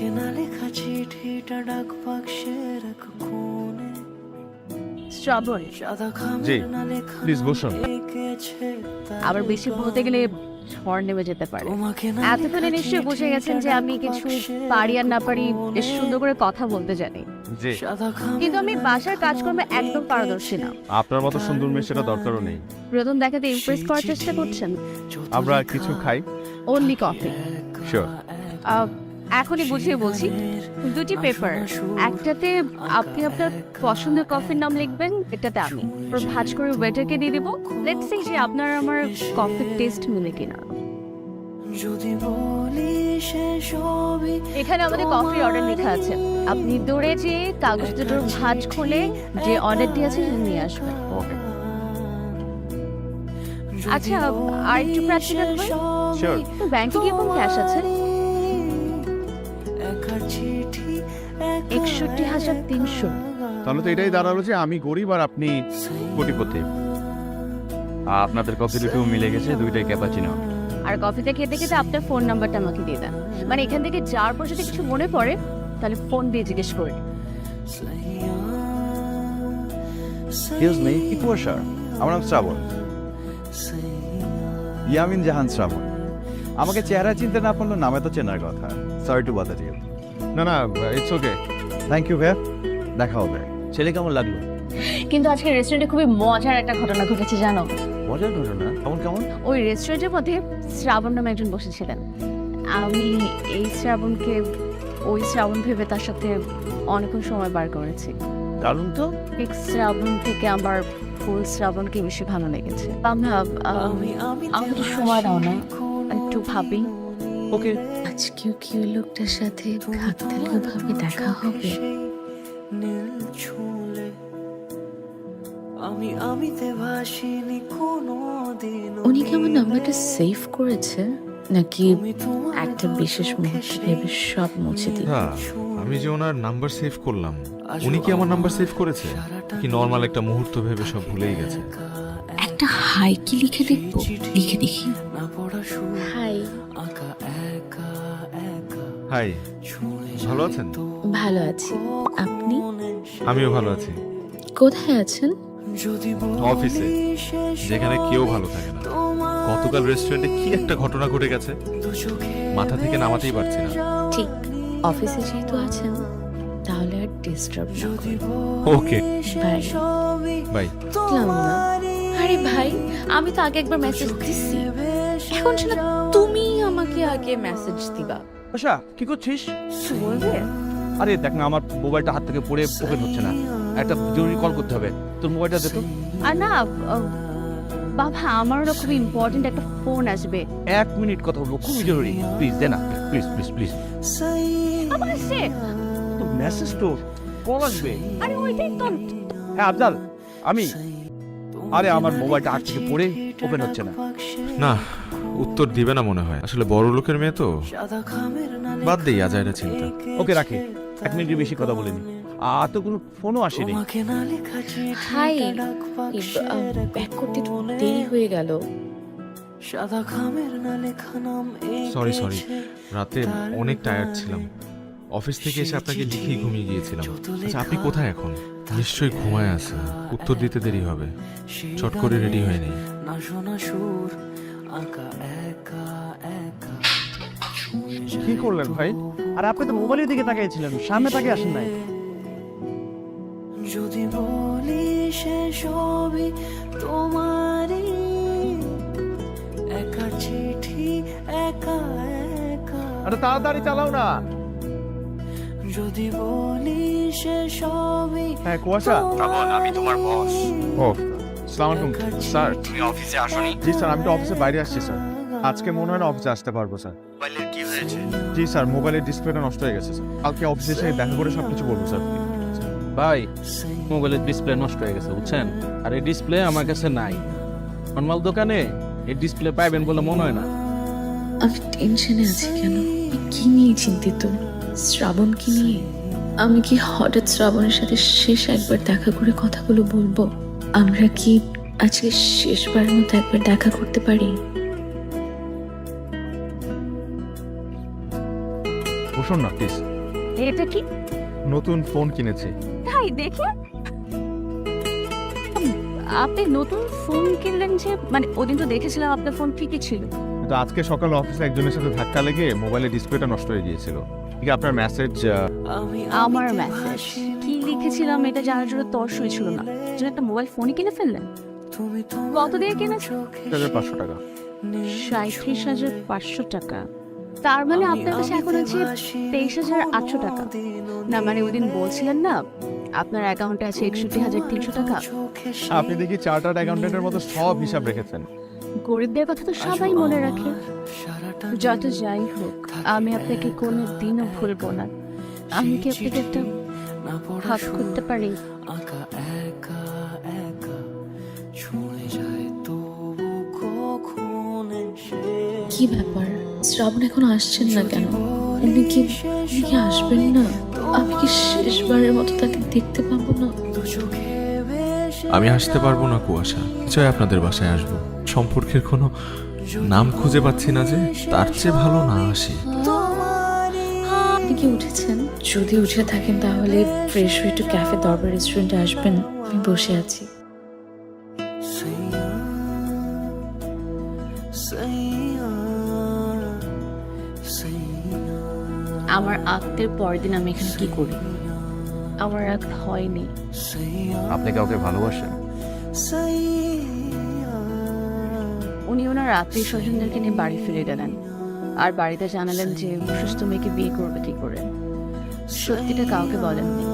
তোমাকে না লেখা চিঠিটা ডাক বাক্সের এক কোণে শ্রাবণ, সাদা খামের জি, না লেখা প্লিজ বসুন। এঁকেছে তার আবার বেশি বলতে গেলে ঝড় নেমে যেতে পারে। তোমাকে না এতক্ষণে লেখা নিশ্চয়ই বুঝে গেছেন যে আমি কিছু চিঠিটা পারি আর না পারি, ডাক বেশ সুন্দর করে কথা বলতে জানি, জি, সাদা খামের কিন্তু আমি বাসার কাজকর্মে একদম পারদর্শী না। আপনার মতো সুন্দর মেয়ে সেটা দরকারও নেই। প্রথম দেখাতে ইমপ্রেস করার চেষ্টা করছেন। আমরা কিছু খাই। Only coffee. শিওর। এখনই বুঝিয়ে বলছি, দুটি পেপার, একটাতে আপনি আপনার পছন্দের কফির নাম লিখবেন, এটাতে আমি ভাঁজ করে ওয়েটারকে দিয়ে দিব। লেটস সি যে আপনার আমার কফির টেস্ট মিলে কিনা। যদি বলি সে সবই এখানে আমাদের কফির অর্ডার লেখা আছে, আপনি দৌড়ে যে কাগজ দুটোর ভাঁজ খুলে যে অর্ডারটি আছে সেটা নিয়ে আসবেন। ওকে, আচ্ছা, আর একটু প্র্যাকটিক্যাল হবে। শিওর। তো ব্যাংকে কি কোন ক্যাশ আছে? একা চিঠি ৬১,৩০০। তাহলে তো এটাই দাঁড়ালো যে আমি গরিব আর আপনি কোটিপতি। আপনাদের কফি দুটো মিলে গেছে, দুইটাই ক্যাপাচিনো। আর কফিতে খেতে খেতে আপনার ফোন নাম্বারটা আমাকে দিয়ে দেন, মানে এখান থেকে যাওয়ার পর যদি কিছু মনে পড়ে তাহলে ফোন দিয়ে জিজ্ঞেস করি। এক্সকিউজ মি, কি কুয়াশা? আমার নাম শ্রাবণ, ইয়ামিন জাহান শ্রাবণ। আমাকে চেহারা চিনতে না পারলো, নামে তো চেনার কথা। Sorry to bother you. না না, ইটস ওকে। থ্যাংক ইউ ভাইয়া, দেখা হবে। ছেলে কেমন লাগলো? কিন্তু আজকে রেস্টুরেন্টে খুবই মজার একটা ঘটনা ঘটেছে জানো। মজার ঘটনা? কেমন কেমন? ওই রেস্টুরেন্টের মধ্যে শ্রাবণ নামে একজন বসেছিলেন। আমি এই শ্রাবণকে ওই শ্রাবণ ভেবে তার সাথে অনেকক্ষণ সময় বার করেছি। দারুণ তো। ঠিক শ্রাবণ থেকে আমার ফুল শ্রাবণকে বেশি ভালো লেগেছে। আমরা আমাকে সময় দাও না, একটু ভাবি। ওকে। আজকেও কি ওই লোকটার সাথে কাকতালীয় ভাবে দেখা হবে? নীল ছুলে আমিতে ভাসিনি কোনো দিন। উনি কি আমার নাম্বারটা সেভ করেছে নাকি একটা বিশেষ মুহূর্ত ভেবে সব মুছে দিল? হ্যাঁ, আমি যে ওনার নাম্বার সেভ করলাম, উনি কি আমার নাম্বার সেভ করেছে কি নর্মাল একটা মুহূর্ত ভেবে সব ভুলেই গেছে? একটা হাই কি লিখে দেখবো, লিখে দেখি। না পড়া সুর হাই। আঁকা একা একা হাই, ভালো আছেন? ভালো আছি, আপনি? আমিও ভালো আছি। কোথায় আছেন? যদি অফিসে, যেখানে কেউ ভালো থাকে না। গতকাল রেস্টুরেন্টে কি একটা ঘটনা ঘটে গেছে, মাথা থেকে নামাতেই পারছি না। ঠিক, অফিসে যেহেতু আছেন তাহলে আর ডিস্টার্ব না করি। ওকে, বাই। বাই। বুঝলাম না। আরে ভাই, আমি তো আগে একবার মেসেজ দিছি, এখন শোনা তুমি আমাকে আগে মেসেজ দিবা। আশা, কি করছিস? কিছু বলবে? আরে দেখ না, আমার মোবাইলটা হাত থেকে পড়ে ওপেন হচ্ছে না। একটা জরুরি কল করতে হবে। তোর মোবাইলটা দে তো। আর না বাবা, আমারও খুব ইম্পর্টেন্ট একটা ফোন আসবে। 1 মিনিট কথা বলবো, খুবই জরুরি। প্লিজ দে না, প্লিজ প্লিজ প্লিজ। আবার আসছে। তো মেসেজ তো কল আসবে। আরে ওইটাই তো। হ্যাঁ আফজাল, আমি। আরে আমার মোবাইলটা হাত থেকে পড়ে ওপেন হচ্ছে না। না, উত্তর দিবে না মনে হয়, আসলে বড় লোকের মেয়ে তো। সাদা খামের না বাদ দেই আজাইরা চিন্তা। ওকে রাখি, 1 মিনিটের বেশি কথা বলিনি। আর তো কোনো ফোনও আসেনি। তোমাকে না লেখা হাই, চিঠিটা ডাক বাক্সের এক ব্যাক করতে একটু কোণে। দেরি হয়ে গেল। সাদা খামের না লেখা নাম সরি সরি, এঁকেছে রাতে তার অনেক টায়ার্ড গায়ে। ছিলাম। অফিস থেকে এসে আপনাকে লিখেই ঘুমিয়ে গিয়েছিলাম। যত আচ্ছা, আপনি লেখা কোথায় এখন? নিশ্চয়ই ঘুমায় আছেন, উত্তর দিতে দেরি হবে। সেই চট করে গানে রেডি হয়ে নেই। না শোনা সুর আঁকা একা একা কি করলেন ভাই? আর আপনি তো মোবাইলের দিকে তাকিয়েছিলেন, সামনে তাকিয়ে আসেন নাই। যদি বলি সে সবই তোমারই একা চিঠি একা একা। আরে তাড়াতাড়ি চালাও না। যদি বলি সে সবই হ্যাঁ কুয়াশা। আমি তোমার বস। ও, আসসালামু আলাইকুম স্যার। তুমি অফিসে আসোনি? জি স্যার, আমি তো অফিসে বাইরে আসছি স্যার। আজকে মনে হয় না অফিসে আসতে পারবো স্যার। মোবাইলের কি হয়েছে? জি স্যার, মোবাইলের ডিসপ্লেটা নষ্ট হয়ে গেছে স্যার। কালকে অফিসে এসে দেখা করে সব কিছু বলবো স্যার। ভাই, মোবাইলের ডিসপ্লে নষ্ট হয়ে গেছে বুঝছেন, আর এই ডিসপ্লে আমার কাছে নাই। নর্মাল দোকানে এই ডিসপ্লে পাইবেন বলে মনে হয় না। আমি টেনশনে আছি কেন? কি নিয়ে চিন্তিত? শ্রাবণ কি নিয়ে? আমি কি হঠাৎ শ্রাবণের সাথে শেষ একবার দেখা করে কথাগুলো বলবো? আমরা কি আজকে শেষবারের মতো একবার দেখা করতে পারি? বসুন না প্লিজ। এটা কি? নতুন ফোন কিনেছি। তাই দেখি। আপনি নতুন ফোন কিনলেন যে, মানে ওদিন তো দেখেছিলাম আপনার ফোন ঠিকই ছিল। কিন্তু আজকে সকালে অফিসে একজনের সাথে ধাক্কা লেগে মোবাইলের ডিসপ্লেটা নষ্ট হয়ে গিয়েছিল। ঠিক আপনার মেসেজ আমার মেসেজ কি লিখেছিলাম এটা জানার জন্য তর্স হয়েছিল না, যেন একটা মোবাইল ফোনই কিনে ফেললেন। কত দিয়ে কিনেছেন? 500 টাকা। 37,500 টাকা। তার মানে আপনার কাছে এখন আছে 23,800 টাকা। না মানে ওদিন বলছিলেন না আপনার অ্যাকাউন্টে আছে 61,300 টাকা। আপনি দেখি চার্টার্ড অ্যাকাউন্টেন্টের মতো সব হিসাব রেখেছেন। গরিবদের কথা তো সবাই মনে রাখে। যত যাই হোক, আমি আপনাকে কোনো দিনও ভুলবো না। আমি কি আপনাকে একটা হাত করতে পারি? আঁকা একা একা ছুঁয়ে যায় তবু কখন এসে কি ব্যাপার, শ্রাবণ এখন আসছেন না কেন? উনি কি আসবেন না? আমি কি শেষবারের মতো তাকে দেখতে পাবো না? আমি আসতে পারবো না কুয়াশা, চাই আপনাদের বাসায় আসবো। সম্পর্কের কোনো নাম খুঁজে পাচ্ছি না যে, তার চেয়ে ভালো না আসি। আপনি কি উঠেছেন? যদি উঠে থাকেন তাহলে ফ্রেশ হয়ে একটু ক্যাফে দরবার রেস্টুরেন্টে আসবেন, আমি বসে আছি। আমার আত্মের পরের দিন আমি এখানে কি করি? আমার রাগ হয়নি। আপনি কাউকে ভালোবাসেন? উনি ওনার আত্মীয় স্বজনদেরকে নিয়ে বাড়ি ফিরে গেলেন, আর বাড়িতে জানালেন যে সুস্থ মেয়েকে বিয়ে করবে কি করে। সত্যিটা কাউকে বলেননি।